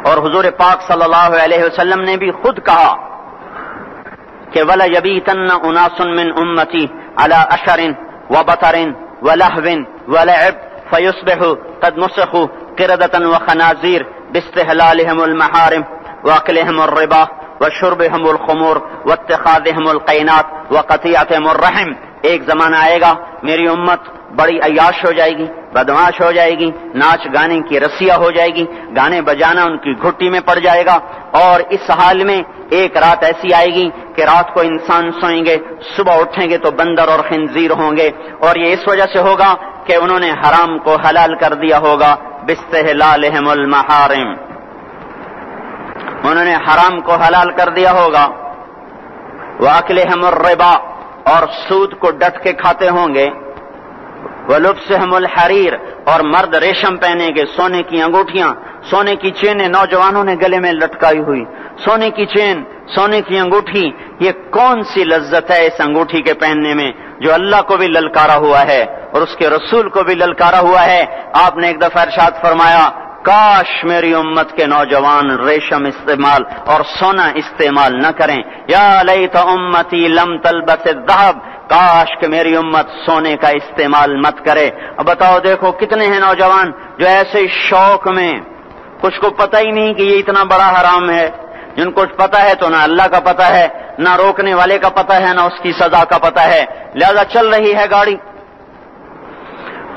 اور حضور پاک صلی اللہ علیہ وسلم نے بھی خود کہا کہ وَلَا يَبِيتَنَّ أُنَاسٌ مِّنْ أُمَّتِي عَلَىٰ أَشَرٍ وَبَطَرٍ وَلَهْوٍ وَلَعِبٍ فَيُصْبِحُوا قَدْ مُسِخُوا قِرَدَةً وَخَنَازِيرَ بِاسْتِحْلَالِهِمُ الْمَحَارِمَ وَأَكْلِهِمُ الرِّبَا وَشُرْبِهِمُ الْخُمُورَ وَاتِّخَاذِهِمُ الْقَيْنَاتِ وَقَطِيعَتِهِمُ الرَّحِمَ۔ ایک زمانہ آئے گا میری امت بڑی عیاش ہو جائے گی، بدمعاش ہو جائے گی، ناچ گانے کی رسیہ ہو جائے گی، گانے بجانا ان کی گھٹی میں پڑ جائے گا، اور اس حال میں ایک رات ایسی آئے گی کہ رات کو انسان سوئیں گے، صبح اٹھیں گے تو بندر اور خنزیر ہوں گے، اور یہ اس وجہ سے ہوگا کہ انہوں نے حرام کو حلال کر دیا ہوگا، باستحلالہم المحارم، انہوں نے حرام کو حلال کر دیا ہوگا، واکلہم الربا، اور سود کو ڈٹ کے کھاتے ہوں گے، وَلُبْسِهِمُ الْحَرِيرَ، اور مرد ریشم پہنے گے، سونے کی انگوٹھیاں، سونے کی چینیں نوجوانوں نے گلے میں لٹکائی ہوئی، سونے کی چین، سونے کی انگوٹھی، یہ کون سی لذت ہے اس انگوٹھی کے پہننے میں جو اللہ کو بھی للکارا ہوا ہے اور اس کے رسول کو بھی للکارا ہوا ہے۔ آپ نے ایک دفعہ ارشاد فرمایا کاش میری امت کے نوجوان ریشم استعمال اور سونا استعمال نہ کریں، یا لیت امتی لم تلبس الذهب، کاش کہ میری امت سونے کا استعمال مت کرے۔ اب بتاؤ دیکھو کتنے ہیں نوجوان جو ایسے شوق میں، کچھ کو پتہ ہی نہیں کہ یہ اتنا بڑا حرام ہے، جن کو پتہ ہے تو نہ اللہ کا پتہ ہے، نہ روکنے والے کا پتہ ہے، نہ اس کی سزا کا پتہ ہے، لہذا چل رہی ہے گاڑی۔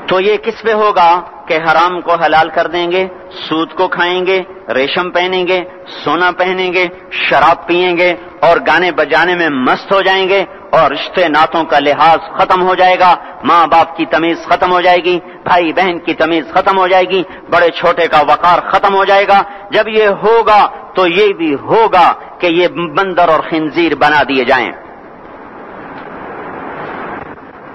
تو یہ کس پہ ہوگا کہ حرام کو حلال کر دیں گے، سود کو کھائیں گے، ریشم پہنیں گے، سونا پہنیں گے، شراب پیئیں گے اور گانے بجانے میں مست ہو جائیں گے، اور رشتے ناتوں کا لحاظ ختم ہو جائے گا، ماں باپ کی تمیز ختم ہو جائے گی، بھائی بہن کی تمیز ختم ہو جائے گی، بڑے چھوٹے کا وقار ختم ہو جائے گا۔ جب یہ ہوگا تو یہ بھی ہوگا کہ یہ بندر اور خنزیر بنا دیے جائیں۔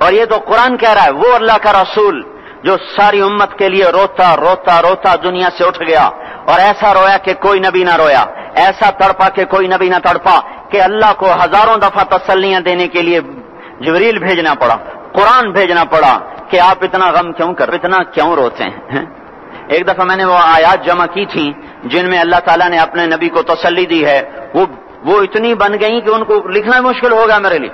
اور یہ تو قرآن کہہ رہا ہے، وہ اللہ کا رسول جو ساری امت کے لیے روتا روتا روتا دنیا سے اٹھ گیا، اور ایسا رویا کہ کوئی نبی نہ رویا، ایسا تڑپا کہ کوئی نبی نہ تڑپا، کہ اللہ کو ہزاروں دفعہ تسلیاں دینے کے لیے جبریل بھیجنا پڑا، قرآن بھیجنا پڑا کہ آپ اتنا غم کیوں اتنا کیوں روتے ہیں۔ ایک دفعہ میں نے وہ آیات جمع کی تھی جن میں اللہ تعالیٰ نے اپنے نبی کو تسلی دی ہے، وہ اتنی بن گئی کہ ان کو لکھنا مشکل ہوگا میرے لیے۔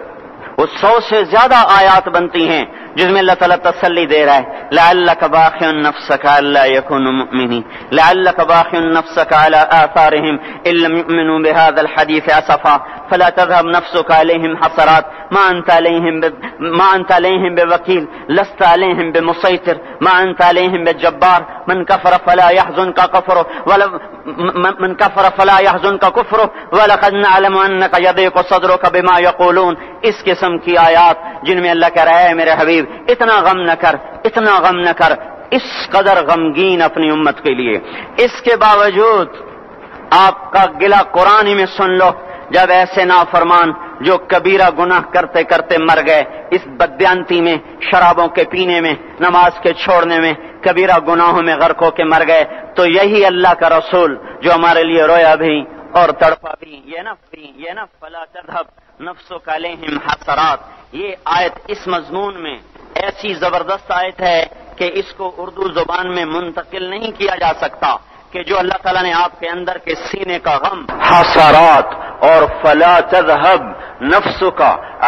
وہ 100 سے زیادہ آیات بنتی ہیں جس میں اللہ تعالیٰ تسلی دے رہا ہے، لعلک باخع نفسک الا یکونوا مؤمنین، لعلک باخع نفسک علی آثارهم ان لم یؤمنوا بهذا الحدیث اسفا فلا تذهب نفسك عليهم حسرات ما انت عليهم بوکیل لست عليهم بمسيطر ما انت عليهم بجبار من كفر فلا يحزنك كفره ولقد نعلم انك يضيق صدرك بما يقولون۔ اس قسم کی آیات جن میں اللہ کہہ رہا ہے میرے حبیب اتنا غم نہ کر، اتنا غم نہ کر، اس قدر غمگین اپنی امت کے لیے۔ اس کے باوجود آپ کا گلہ قرآن ہی میں سن لو، جب ایسے نافرمان جو کبیرہ گناہ کرتے کرتے مر گئے، اس بددیانتی میں، شرابوں کے پینے میں، نماز کے چھوڑنے میں، کبیرہ گناہوں میں غرق ہو کے مر گئے، تو یہی اللہ کا رسول جو ہمارے لیے رویا بھی اور تڑپا بھی، یہ نہ فلا تذهب نفسک علیہم حسرات۔ یہ آیت اس مضمون میں ایسی زبردست آیت ہے کہ اس کو اردو زبان میں منتقل نہیں کیا جا سکتا، کہ جو اللہ تعالیٰ نے آپ کے اندر کے سینے کا غم، حسرات اور فلا تذهب نفسک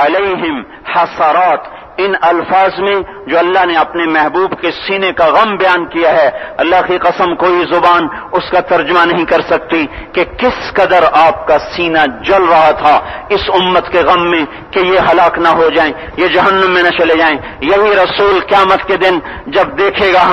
علیہم حسرات، ان الفاظ میں جو اللہ نے اپنے محبوب کے سینے کا غم بیان کیا ہے، اللہ کی قسم کوئی زبان اس کا ترجمہ نہیں کر سکتی کہ کس قدر آپ کا سینہ جل رہا تھا اس امت کے غم میں کہ یہ ہلاک نہ ہو جائیں، یہ جہنم میں نہ چلے جائیں۔ یہی رسول قیامت کے دن جب دیکھے گا،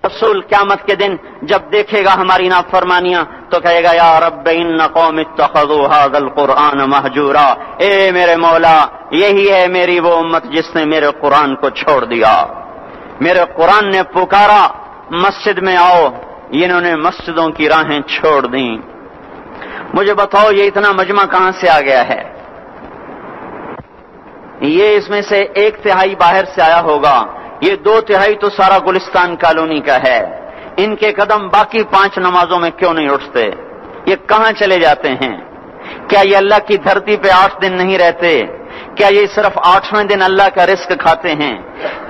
رسول قیامت کے دن جب دیکھے گا ہماری نافرمانیاں تو کہے گا یا رب ان قوم اتخذوا هذا القرآن مہجورا، اے میرے مولا یہی ہے میری وہ امت جس نے میرے قرآن کو چھوڑ دیا، میرے قرآن نے پکارا مسجد میں آؤ، انہوں نے مسجدوں کی راہیں چھوڑ دیں۔ مجھے بتاؤ یہ اتنا مجمع کہاں سے آ گیا ہے؟ یہ اس میں سے 1/3 باہر سے آیا ہوگا، یہ 2/3 تو سارا گلستان کالونی کا ہے۔ ان کے قدم باقی 5 نمازوں میں کیوں نہیں اٹھتے؟ یہ کہاں چلے جاتے ہیں؟ کیا یہ اللہ کی دھرتی پہ 8 دن نہیں رہتے؟ کیا یہ صرف 8ویں دن اللہ کا رزق کھاتے ہیں؟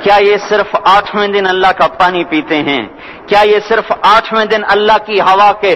کیا یہ صرف 8ویں دن اللہ کا پانی پیتے ہیں؟ کیا یہ صرف 8ویں دن اللہ کی ہوا کے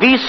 20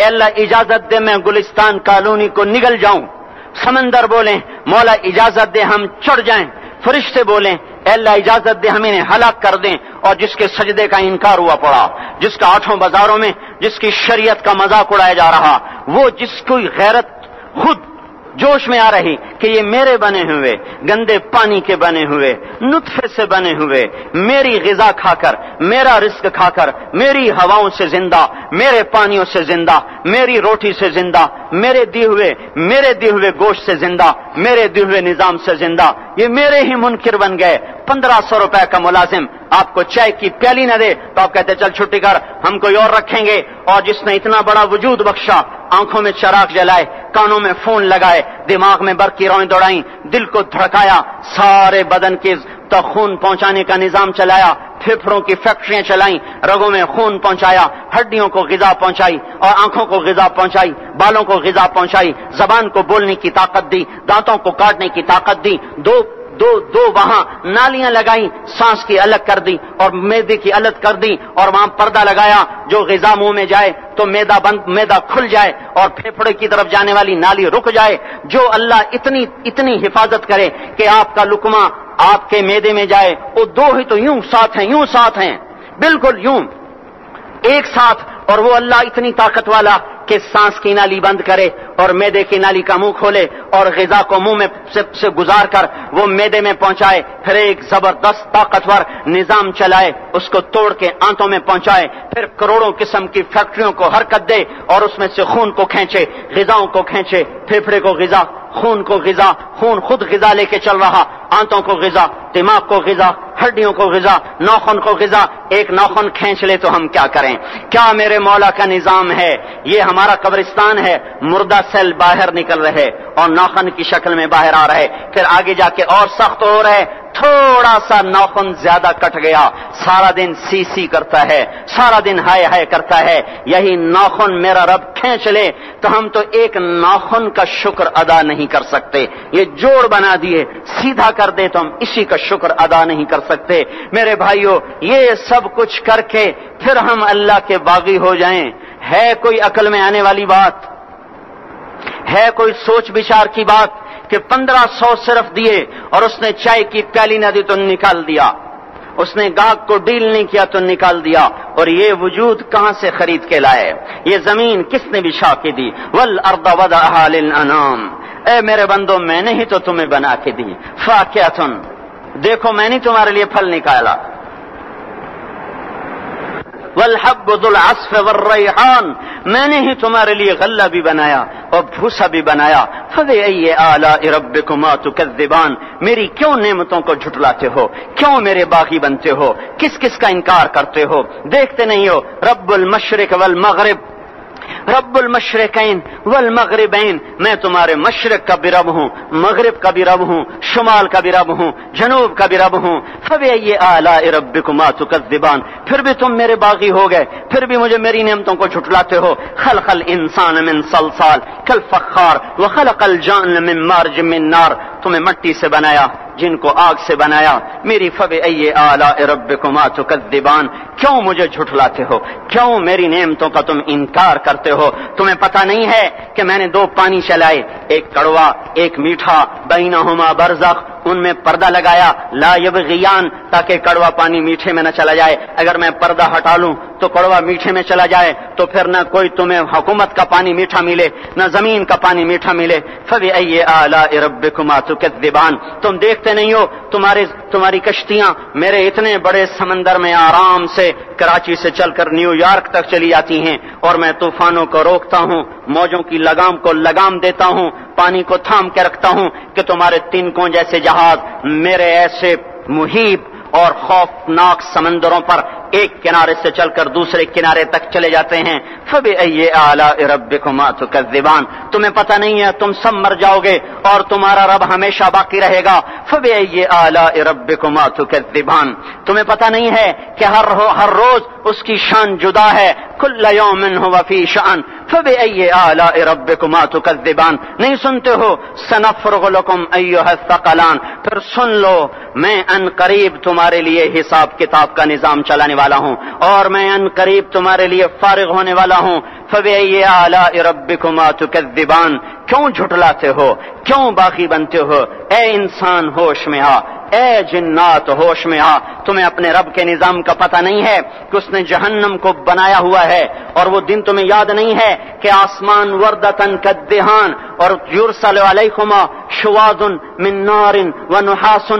اے اللہ اجازت دے میں گلستان کالونی کو نگل جاؤں. سمندر بولیں مولا اجازت دے ہم چڑھ جائیں. فرشتے بولیں اے اللہ اجازت دے ہم انہیں ہلاک کر دیں. اور جس کے سجدے کا انکار ہوا پڑا، جس کا آٹھوں بازاروں میں جس کی شریعت کا مذاق اڑایا جا رہا، وہ جس کی غیرت خود جوش میں آ رہی کہ یہ میرے بنے ہوئے گندے پانی کے بنے ہوئے نطفے سے بنے ہوئے میری غذا کھا کر، میرا رزق کھا کر، میری ہواؤں سے زندہ، میرے پانیوں سے زندہ، میری روٹی سے زندہ، میرے دیے ہوئے گوشت سے زندہ، میرے دیے ہوئے نظام سے زندہ، یہ میرے ہی منکر بن گئے. 1500 روپے کا ملازم آپ کو چائے کی پیالی نہ دے تو آپ کہتے چل چھٹی کر، ہم کوئی اور رکھیں گے. اور جس نے اتنا بڑا وجود بخشا، آنکھوں میں چراغ جلائے، کانوں میں فون لگائے، دماغ میں برقی روئیں دوڑائیں، دل کو دھڑکایا، سارے بدن کے تک خون پہنچانے کا نظام چلایا، پھیپھڑوں کی فیکٹریاں چلائیں، رگوں میں خون پہنچایا، ہڈیوں کو غذا پہنچائی اور آنکھوں کو غذا پہنچائی، بالوں کو غذا پہنچائی، زبان کو بولنے کی طاقت دی، دانتوں کو کاٹنے کی طاقت دی، دو وہاں نالیاں لگائیں، سانس کی الگ کر دی اور معدے کی الگ کر دی، اور وہاں پردہ لگایا جو غذا منہ میں جائے تو معدہ کھل جائے اور پھیپھڑے کی طرف جانے والی نالی رک جائے. جو اللہ اتنی حفاظت کرے کہ آپ کا لقمہ آپ کے معدے میں جائے، وہ دو ہی تو یوں ساتھ ہیں بالکل یوں ایک ساتھ. اور وہ اللہ اتنی طاقت والا کہ سانس کی نالی بند کرے اور معدے کی نالی کا منہ کھولے اور غذا کو منہ میں سے گزار کر وہ معدے میں پہنچائے، پھر ایک زبردست طاقتور نظام چلائے، اس کو توڑ کے آنتوں میں پہنچائے، پھر کروڑوں قسم کی فیکٹریوں کو حرکت دے اور اس میں سے خون کو کھینچے، غذاؤں کو کھینچے، پھیپھڑے کو غذا، خون کو غذا، خون خود غذا لے کے چل رہا، آنتوں کو غذا، دماغ کو غذا، ہڈیوں کو غذا، ناخن کو غذا. ایک ناخن کھینچ لے تو ہم کیا کریں؟ کیا میرے مولا کا نظام ہے؟ یہ ہمارا قبرستان ہے، مردہ سیل باہر نکل رہے اور ناخن کی شکل میں باہر آ رہے، پھر آگے جا کے اور سخت ہو رہے. تھوڑا سا ناخن زیادہ کٹ گیا، سارا دن سی کرتا ہے، سارا دن ہائے کرتا ہے. یہی ناخن میرا رب کھینچ لے تو ہم تو ایک ناخن کا شکر ادا نہیں کر سکتے. یہ جوڑ بنا دیے، سیدھا کر دے تو ہم اسی کا شکر ادا نہیں کر سکتے. میرے بھائیو، یہ سب کچھ کر کے پھر ہم اللہ کے باغی ہو جائیں، ہے کوئی عقل میں آنے والی بات؟ ہے کوئی سوچ بچار کی بات کہ 1500 صرف دیے اور اس نے چائے کی پیالی نہ دی تو نکال دیا، اس نے گاہک کو ڈیل نہیں کیا تو نکال دیا؟ اور یہ وجود کہاں سے خرید کے لائے؟ یہ زمین کس نے بچھا کے دی؟ والارض وضعها للانام. اے میرے بندو، میں نے ہی تو تمہیں بنا کے دی. فاکہۃ، دیکھو میں نے تمہارے لیے پھل نکالا. والحب ذو العصف والریحان، میں نے ہی تمہارے لیے غلہ بھی بنایا اور بھوسا بھی بنایا. فبأي آلاء ربكما تكذبان، میری کیوں نعمتوں کو جھٹلاتے ہو؟ کیوں میرے باغی بنتے ہو؟ کس کا انکار کرتے ہو؟ دیکھتے نہیں ہو رب المشرق والمغرب، رب المشرقین والمغربین، میں تمہارے مشرق کا بھی رب ہوں، مغرب کا بھی رب ہوں، شمال کا بھی رب ہوں، جنوب کا بھی رب ہوں. فبأي آلاء ربكما تكذبان، پھر بھی تم میرے باغی ہو گئے، پھر بھی مجھے میری نعمتوں کو جھٹلاتے ہو. خلق الانسان من صلصال کالفخار وخلق الجان من مارج من نار، تمہیں مٹی سے بنایا، جن کو آگ سے بنایا. میری فبأي آلاء ربكما تكذبان، کیوں مجھے جھٹلاتے ہو؟ کیوں میری نعمتوں کا تم انکار کرتے ہو؟ تمہیں پتہ نہیں ہے کہ میں نے دو پانی چلائے، ایک کڑوا ایک میٹھا، بینہما برزخ، ان میں پردہ لگایا، لا یبغیان، تاکہ کڑوا پانی میٹھے میں نہ چلا جائے. اگر میں پردہ ہٹا لوں تو کڑوا میٹھے میں چلا جائے تو پھر نہ کوئی تمہیں حکومت کا پانی میٹھا ملے، نہ زمین کا پانی میٹھا ملے. فبأي آلاء ربكما تكذبان، تم دیکھتے نہیں ہو تمہاری کشتیاں میرے اتنے بڑے سمندر میں آرام سے کراچی سے چل کر نیو یارک تک چلی جاتی ہیں، اور میں طوفانوں کو روکتا ہوں، موجوں کی لگام کو لگام دیتا ہوں، پانی کو تھام کے رکھتا ہوں کہ تمہارے تنکوں جیسے جہاز میرے ایسے محیط اور خوفناک سمندروں پر ایک کنارے سے چل کر دوسرے کنارے تک چلے جاتے ہیں. فبأي آلاء ربكما تكذبان، تمہیں پتہ نہیں ہے تم سب مر جاؤ گے اور تمہارا رب ہمیشہ باقی رہے گا. فبأي آلاء ربكما تكذبان، تمہیں پتہ نہیں ہے کہ ہر روز اس کی شان جدا ہے. كل يوم هو في شأن فبأي آلاء ربكما تكذبان، نہیں سنتے ہو؟ سنفرغ لكم أيها الثقلان، پھر سن لو میں ان قریب تمہارے لیے حساب کتاب کا نظام چلانے والا ہوں، اور میں ان قریب تمہارے لیے فارغ ہونے والا ہوں. فبأي آلاء ربكما تكذبان، کیوں جھٹلاتے ہو، کیوں باغی بنتے ہو؟ اے انسان ہوش میں آ، اے جنات ہوش میں آ، تمہیں اپنے رب کے نظام کا پتہ نہیں ہے کہ اس نے جہنم کو بنایا ہوا ہے، اور وہ دن تمہیں یاد نہیں ہے کہ آسمان وردتن کالدہان، اور یرسل علیکما شواظ من نار ونحاس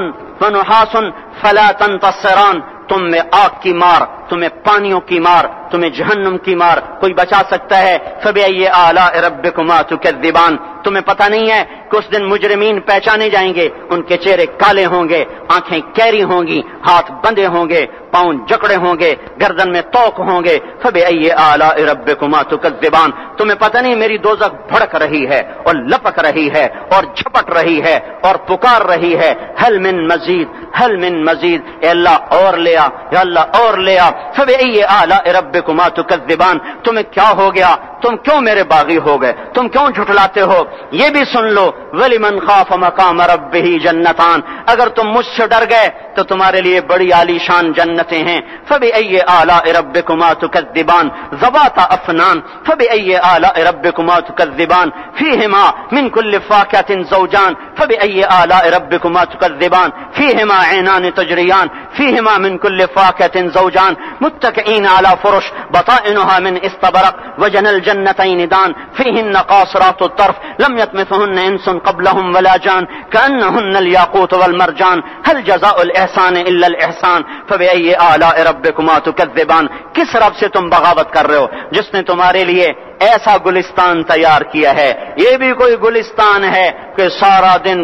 فلا تنتصران، تم میں آگ کی مار، تمہیں پانیوں کی مار، تمہیں جہنم کی مار کوئی بچا سکتا ہے؟ فبأي آلاء ربكما تكذبان، تمہیں پتہ نہیں ہے کہ اس دن مجرمین پہچانے جائیں گے، ان کے چہرے کالے ہوں گے، آنکھیں کیری ہوں گی، ہاتھ بندھے ہوں گے، پاؤں جکڑے ہوں گے، گردن میں توق ہوں گے۔ فبأي آلاء ربكما تكذبان، تمہیں پتہ نہیں میری دوزخ بھڑک رہی ہے اور لپک رہی ہے اور جھپٹ رہی ہے اور پکار رہی ہے، هل من مزید، هل من مزید، اے اللہ اور لے آ، یا اللہ اور لے آ۔ فبأي آلاء ربكما تكذبان، تمہیں کیا ہو گیا؟ تم کیوں میرے باغی ہو گئے؟ تم کیوں جھٹلاتے ہو؟ یہ بھی سن لو، وَلِمَنْ خَافَ مَقَامَ رَبِّهِ جَنَّتَانِ، اگر تم مجھ سے ڈر گئے تو تمہارے لیے بڑی عالی شان جنتیں ہیں۔ فَبِأَيِّ آلَاءِ رَبِّكُمَا تُكَذِّبَانِ ذَوَاتَا أَفْنَانٍ فَبِأَيِّ آلَاءِ رَبِّكُمَا تُكَذِّبَانِ فِيهِمَا مِنْ كُلِّ فَاكِهَةٍ زَوْجَانِ فَبِأَيِّ آلَاءِ رَبِّكُمَا تُكَذِّبَانِ فِيهِمَا عَيْنَانِ تَجْرِيَانِ فِيهِمَا مِنْ كُلِّ فَاكِهَةٍ زَوْجَانِ مُتَّكِئِينَ عَلَى فُرُشٍ بَطَائِنُهَا مِنْ إِسْتَبْرَقٍ وَجَنَى الْجَنَّتَيْنِ دَانٍ فِيهِنَّ قَاصِرَاتُ الطَّرْفِ لَمْ يَطْمِثْهُنَّ إِنسٌ قَبْلَهُمْ وَلَا جَانٌ كَأَنَّهُنَّ الْيَاقُوتُ وَالْمَرْجَانُ هَلْ جَزَاءُ الْإِحْسَانِ إِلَّا الْإِحْسَانُ فَبِأَيِّ آلَاءِ رَبِّكُمَا تُكَذِّبَانِ، کس رب سے تم بغاوت کر رہے ہو جس نے تمہارے لیے ایسا گلستان تیار کیا ہے؟ یہ بھی کوئی گلستان ہے کہ سارا دن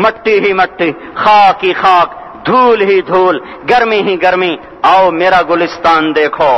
مٹی ہی مٹی، خاک ہی خاک، دھول ہی دھول، گرمی ہی گرمی؟ آؤ میرا گلستان دیکھو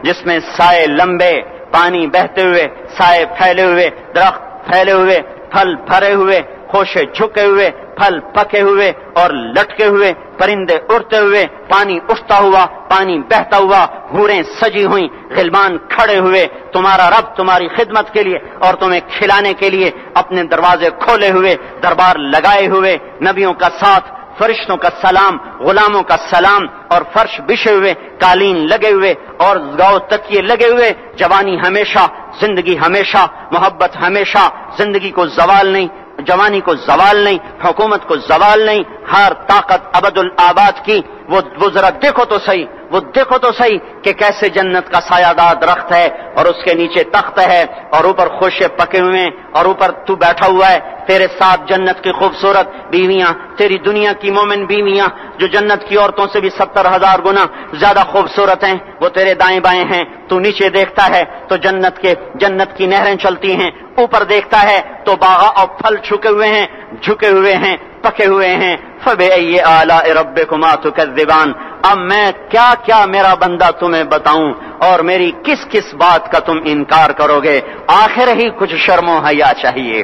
جس میں سائے لمبے، پانی بہتے ہوئے، سائے پھیلے ہوئے، درخت پھیلے ہوئے، پھل بھرے ہوئے، خوشے جھکے ہوئے، پھل پکے ہوئے اور لٹکے ہوئے، پرندے اڑتے ہوئے، پانی اٹھتا ہوا، پانی بہتا ہوا، حوریں سجی ہوئیں، غلمان کھڑے ہوئے، تمہارا رب تمہاری خدمت کے لیے اور تمہیں کھلانے کے لیے اپنے دروازے کھولے ہوئے، دربار لگائے ہوئے، نبیوں کا ساتھ، فرشتوں کا سلام، غلاموں کا سلام، اور فرش بچھے ہوئے، قالین لگے ہوئے اور گاؤ تکیے لگے ہوئے، جوانی ہمیشہ، زندگی ہمیشہ، محبت ہمیشہ، زندگی کو زوال نہیں، جوانی کو زوال نہیں، حکومت کو زوال نہیں، ہر طاقت ابد الآباد کی۔ وہ ذرا دیکھو تو صحیح، وہ دیکھو تو صحیح کہ کیسے جنت کا سایہ دار درخت ہے اور اس کے نیچے تخت ہے اور اوپر خوشے پکے ہوئے ہیں اور اوپر تو بیٹھا ہوا ہے، تیرے ساتھ جنت کی خوبصورت بیویاں، تیری دنیا کی مومن بیویاں جو جنت کی عورتوں سے بھی 70,000 گنا زیادہ خوبصورت ہیں، وہ تیرے دائیں بائیں ہیں۔ تو نیچے دیکھتا ہے تو جنت کی نہریں چلتی ہیں، اوپر دیکھتا ہے تو باغ اور پھل جھکے ہوئے ہیں، پکے ہوئے ہیں۔ فَبِأَيِّ آلَاءِ رَبِّكُمَا تُكَذِّبَانِ، اب میں کیا کیا میرا بندہ تمہیں بتاؤں اور میری کس کس بات کا تم انکار کرو گے؟ آخر ہی کچھ شرم و حیا چاہیے،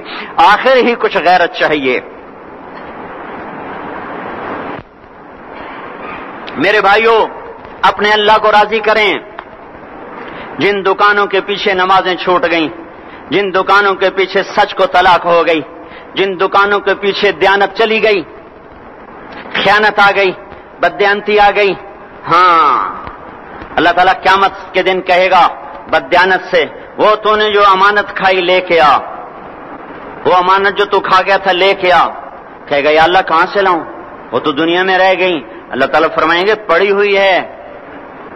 آخر ہی کچھ غیرت چاہیے۔ میرے بھائیوں، اپنے اللہ کو راضی کریں۔ جن دکانوں کے پیچھے نمازیں چھوٹ گئیں، جن دکانوں کے پیچھے سچ کو طلاق ہو گئی، جن دکانوں کے پیچھے دیانت چلی گئی، خیانت آ گئی، بددیانتی آ گئی، ہاں اللہ تعالیٰ قیامت کے دن کہے گا بددیانت سے، وہ تو نے جو امانت کھائی لے کے آ، وہ امانت جو تو کھا گیا تھا لے کے آ۔ کہے گا یا اللہ کہاں سے لاؤں، وہ تو دنیا میں رہ گئی۔ اللہ تعالیٰ فرمائیں گے پڑی ہوئی ہے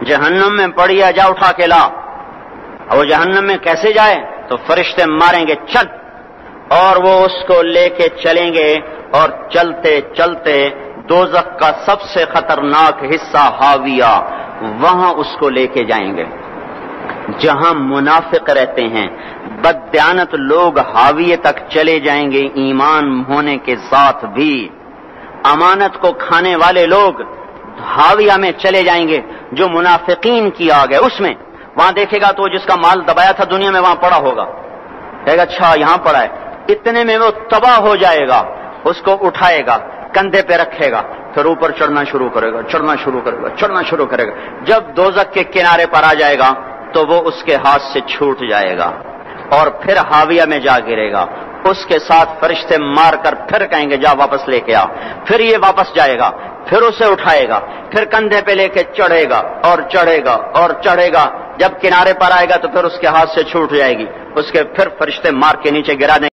جہنم میں، پڑی ہے، جا اٹھا کے لا۔ اور وہ جہنم میں کیسے جائے؟ تو فرشتے ماریں گے چل، اور وہ اس کو لے کے چلیں گے، اور چلتے چلتے دوزخ کا سب سے خطرناک حصہ حاویہ، وہاں اس کو لے کے جائیں گے جہاں منافق رہتے ہیں۔ بددیانت لوگ حاویہ تک چلے جائیں گے ایمان ہونے کے ساتھ بھی، امانت کو کھانے والے لوگ حاویہ میں چلے جائیں گے جو منافقین کی آگ ہے، اس میں وہاں دیکھے گا تو جس کا مال دبایا تھا دنیا میں وہاں پڑا ہوگا، کہے گا اچھا یہاں پڑا ہے، اتنے میں وہ تباہ ہو جائے گا، اس کو اٹھائے گا، کندھے پہ رکھے گا، پھر اوپر چڑھنا شروع کرے گا، چڑھنا شروع کرے گا۔ جب دوزخ کے کنارے پر آ جائے گا تو وہ اس کے ہاتھ سے چھوٹ جائے گا اور پھر حاویہ میں جا گرے گا۔ اس کے ساتھ فرشتے مار کر پھر کہیں گے جا واپس لے کے آ، پھر یہ واپس جائے گا، پھر اسے اٹھائے گا، پھر کندھے پہ لے کے چڑھے گا اور چڑھے گا اور چڑھے گا، جب کنارے پر آئے گا تو پھر اس کے ہاتھ سے چھوٹ جائے گی، اس کے پھر فرشتے مار کے نیچے گرا دیں